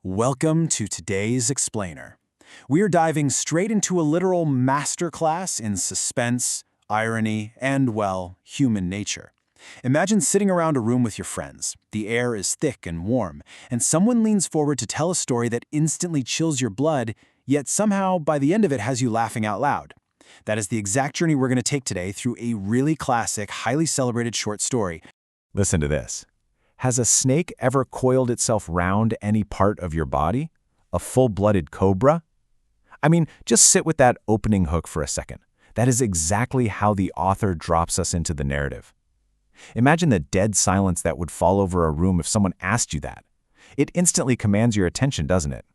Welcome to today's Explainer. We are diving straight into a literal masterclass in suspense, irony, and, well, human nature. Imagine sitting around a room with your friends. The air is thick and warm, and someone leans forward to tell a story that instantly chills your blood, yet somehow, by the end of it, has you laughing out loud. That is the exact journey we're going to take today through a really classic, highly celebrated short story. Listen to this. Has a snake ever coiled itself round any part of your body? A full-blooded cobra? I mean, just sit with that opening hook for a second. That is exactly how the author drops us into the narrative. Imagine the dead silence that would fall over a room if someone asked you that. It instantly commands your attention, doesn't it?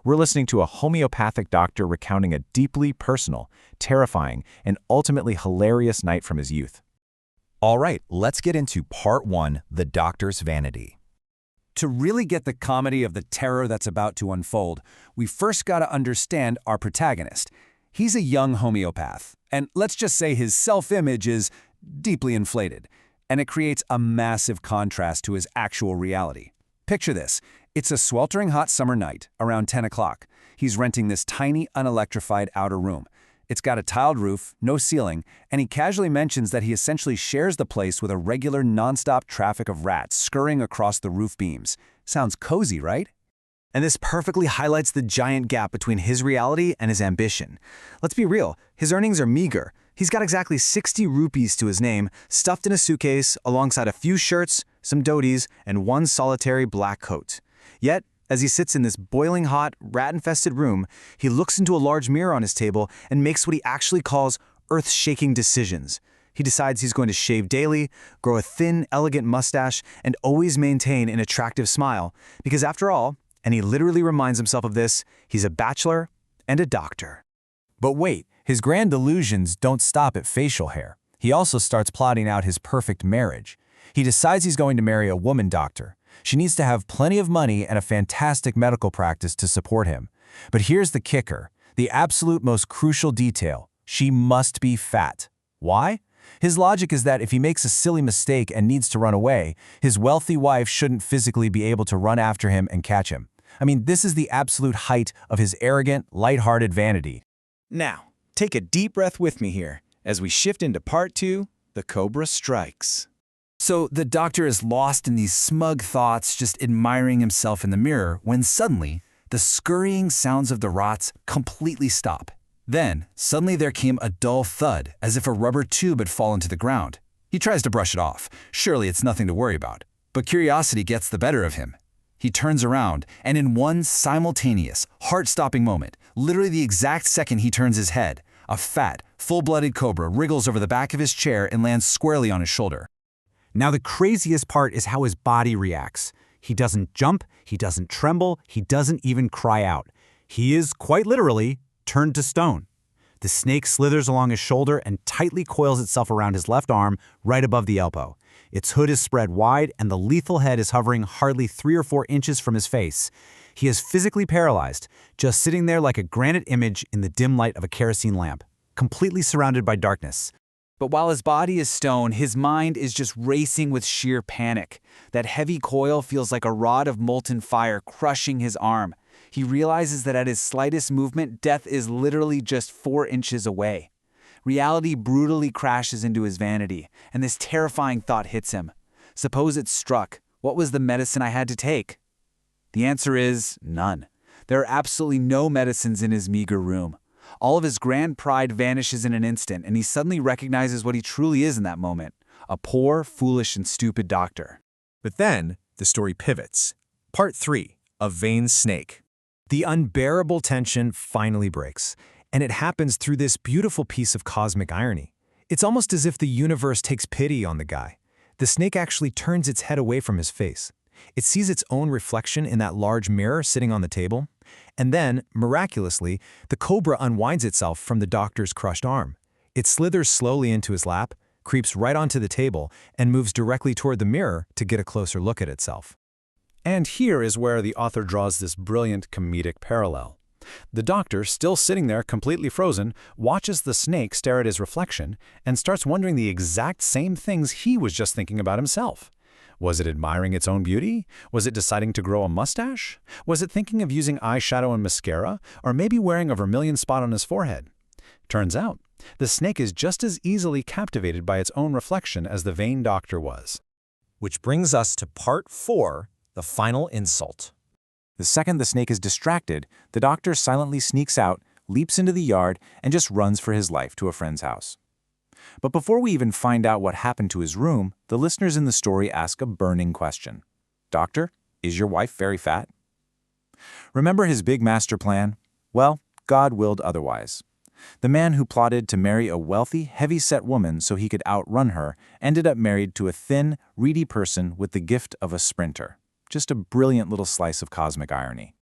We're listening to a homeopathic doctor recounting a deeply personal, terrifying, and ultimately hilarious night from his youth. All right, let's get into part 1, The Doctor's Vanity. To really get the comedy of the terror that's about to unfold, we first got to understand our protagonist. He's a young homeopath, and let's just say his self-image is deeply inflated, and it creates a massive contrast to his actual reality. Picture this. It's a sweltering hot summer night, around 10 o'clock. He's renting this tiny, unelectrified outer room. It's got a tiled roof, no ceiling, and he casually mentions that he essentially shares the place with a regular nonstop traffic of rats scurrying across the roof beams. Sounds cozy, right? And this perfectly highlights the giant gap between his reality and his ambition. Let's be real, his earnings are meager. He's got exactly 60 rupees to his name, stuffed in a suitcase, alongside a few shirts, some dhotis, and one solitary black coat. Yet, as he sits in this boiling hot, rat-infested room, he looks into a large mirror on his table and makes what he actually calls earth-shaking decisions. He decides he's going to shave daily, grow a thin, elegant mustache, and always maintain an attractive smile, because after all, and he literally reminds himself of this, he's a bachelor and a doctor. But wait, his grand delusions don't stop at facial hair. He also starts plotting out his perfect marriage. He decides he's going to marry a woman doctor. She needs to have plenty of money and a fantastic medical practice to support him. But here's the kicker, the absolute most crucial detail. She must be fat. Why? His logic is that if he makes a silly mistake and needs to run away, his wealthy wife shouldn't physically be able to run after him and catch him. I mean, this is the absolute height of his arrogant, lighthearted vanity. Now, take a deep breath with me here, as we shift into part 2, The Cobra Strikes. So the doctor is lost in these smug thoughts, just admiring himself in the mirror, when suddenly, the scurrying sounds of the rats completely stop. Then, suddenly there came a dull thud, as if a rubber tube had fallen to the ground. He tries to brush it off. Surely it's nothing to worry about. But curiosity gets the better of him. He turns around, and in one simultaneous, heart-stopping moment, literally the exact second he turns his head, a fat, full-blooded cobra wriggles over the back of his chair and lands squarely on his shoulder. Now the craziest part is how his body reacts. He doesn't jump, he doesn't tremble, he doesn't even cry out. He is, quite literally, turned to stone. The snake slithers along his shoulder and tightly coils itself around his left arm, right above the elbow. Its hood is spread wide and the lethal head is hovering hardly 3 or 4 inches from his face. He is physically paralyzed, just sitting there like a granite image in the dim light of a kerosene lamp, completely surrounded by darkness. But while his body is stone, his mind is just racing with sheer panic. That heavy coil feels like a rod of molten fire crushing his arm. He realizes that at his slightest movement, death is literally just 4 inches away. Reality brutally crashes into his vanity, and this terrifying thought hits him. Suppose it struck. What was the medicine I had to take? The answer is none. There are absolutely no medicines in his meager room. All of his grand pride vanishes in an instant, and he suddenly recognizes what he truly is in that moment, a poor, foolish, and stupid doctor. But then, the story pivots. Part 3, A Vain Snake. The unbearable tension finally breaks, and it happens through this beautiful piece of cosmic irony. It's almost as if the universe takes pity on the guy. The snake actually turns its head away from his face. It sees its own reflection in that large mirror sitting on the table, and then, miraculously, the cobra unwinds itself from the doctor's crushed arm. It slithers slowly into his lap, creeps right onto the table, and moves directly toward the mirror to get a closer look at itself. And here is where the author draws this brilliant comedic parallel. The doctor, still sitting there completely frozen, watches the snake stare at his reflection and starts wondering the exact same things he was just thinking about himself. Was it admiring its own beauty? Was it deciding to grow a mustache? Was it thinking of using eyeshadow and mascara, or maybe wearing a vermilion spot on his forehead? Turns out, the snake is just as easily captivated by its own reflection as the vain doctor was. Which brings us to part 4, the final insult. The second the snake is distracted, the doctor silently sneaks out, leaps into the yard, and just runs for his life to a friend's house. But before we even find out what happened to his room, the listeners in the story ask a burning question. Doctor, is your wife very fat? Remember his big master plan? Well, God willed otherwise. The man who plotted to marry a wealthy, heavy-set woman so he could outrun her ended up married to a thin, reedy person with the gift of a sprinter. Just a brilliant little slice of cosmic irony.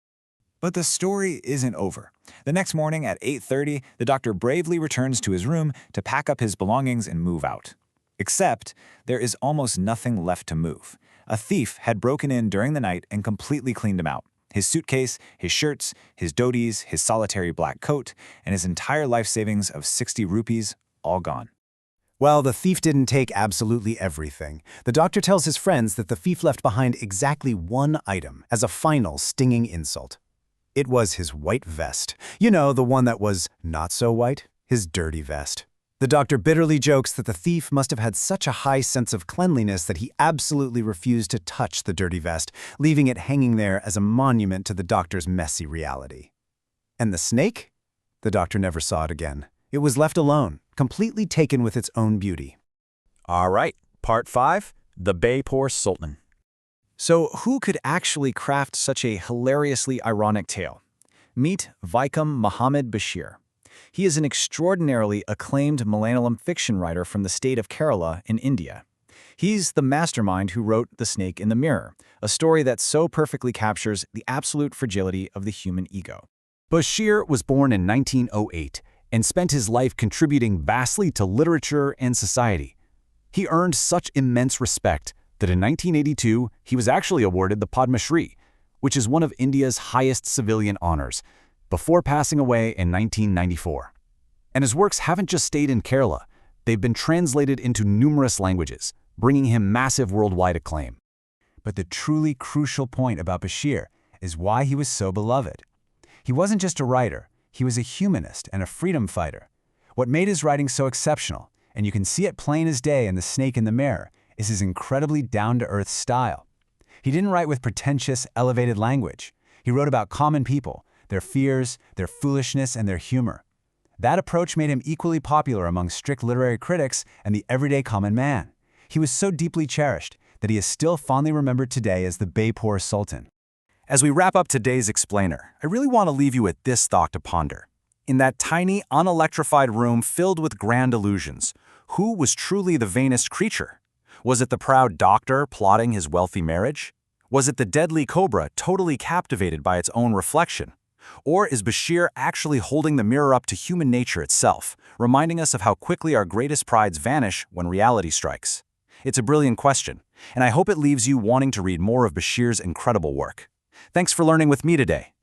But the story isn't over. The next morning at 8:30, the doctor bravely returns to his room to pack up his belongings and move out. Except, there is almost nothing left to move. A thief had broken in during the night and completely cleaned him out. His suitcase, his shirts, his dhotis, his solitary black coat, and his entire life savings of 60 rupees, all gone. Well, the thief didn't take absolutely everything. The doctor tells his friends that the thief left behind exactly one item as a final stinging insult. It was his white vest. You know, the one that was not so white, his dirty vest. The doctor bitterly jokes that the thief must have had such a high sense of cleanliness that he absolutely refused to touch the dirty vest, leaving it hanging there as a monument to the doctor's messy reality. And the snake? The doctor never saw it again. It was left alone, completely taken with its own beauty. All right, part 5, the Baipur Sultan. So who could actually craft such a hilariously ironic tale? Meet Vaikom Muhammad Bashir. He is an extraordinarily acclaimed Malayalam fiction writer from the state of Kerala in India. He's the mastermind who wrote The Snake in the Mirror, a story that so perfectly captures the absolute fragility of the human ego. Bashir was born in 1908 and spent his life contributing vastly to literature and society. He earned such immense respect that in 1982 he was actually awarded the Padma Shri, which is one of India's highest civilian honors, before passing away in 1994. And his works haven't just stayed in Kerala, they've been translated into numerous languages, bringing him massive worldwide acclaim. But the truly crucial point about Bashir is why he was so beloved. He wasn't just a writer, he was a humanist and a freedom fighter. What made his writing so exceptional, and you can see it plain as day in The Snake in the Mirror, is his incredibly down-to-earth style. He didn't write with pretentious, elevated language. He wrote about common people, their fears, their foolishness, and their humor. That approach made him equally popular among strict literary critics and the everyday common man. He was so deeply cherished that he is still fondly remembered today as the Baipur Sultan. As we wrap up today's explainer, I really want to leave you with this thought to ponder. In that tiny, unelectrified room filled with grand illusions, who was truly the vainest creature? Was it the proud doctor plotting his wealthy marriage? Was it the deadly cobra totally captivated by its own reflection? Or is Bashir actually holding the mirror up to human nature itself, reminding us of how quickly our greatest prides vanish when reality strikes? It's a brilliant question, and I hope it leaves you wanting to read more of Bashir's incredible work. Thanks for learning with me today.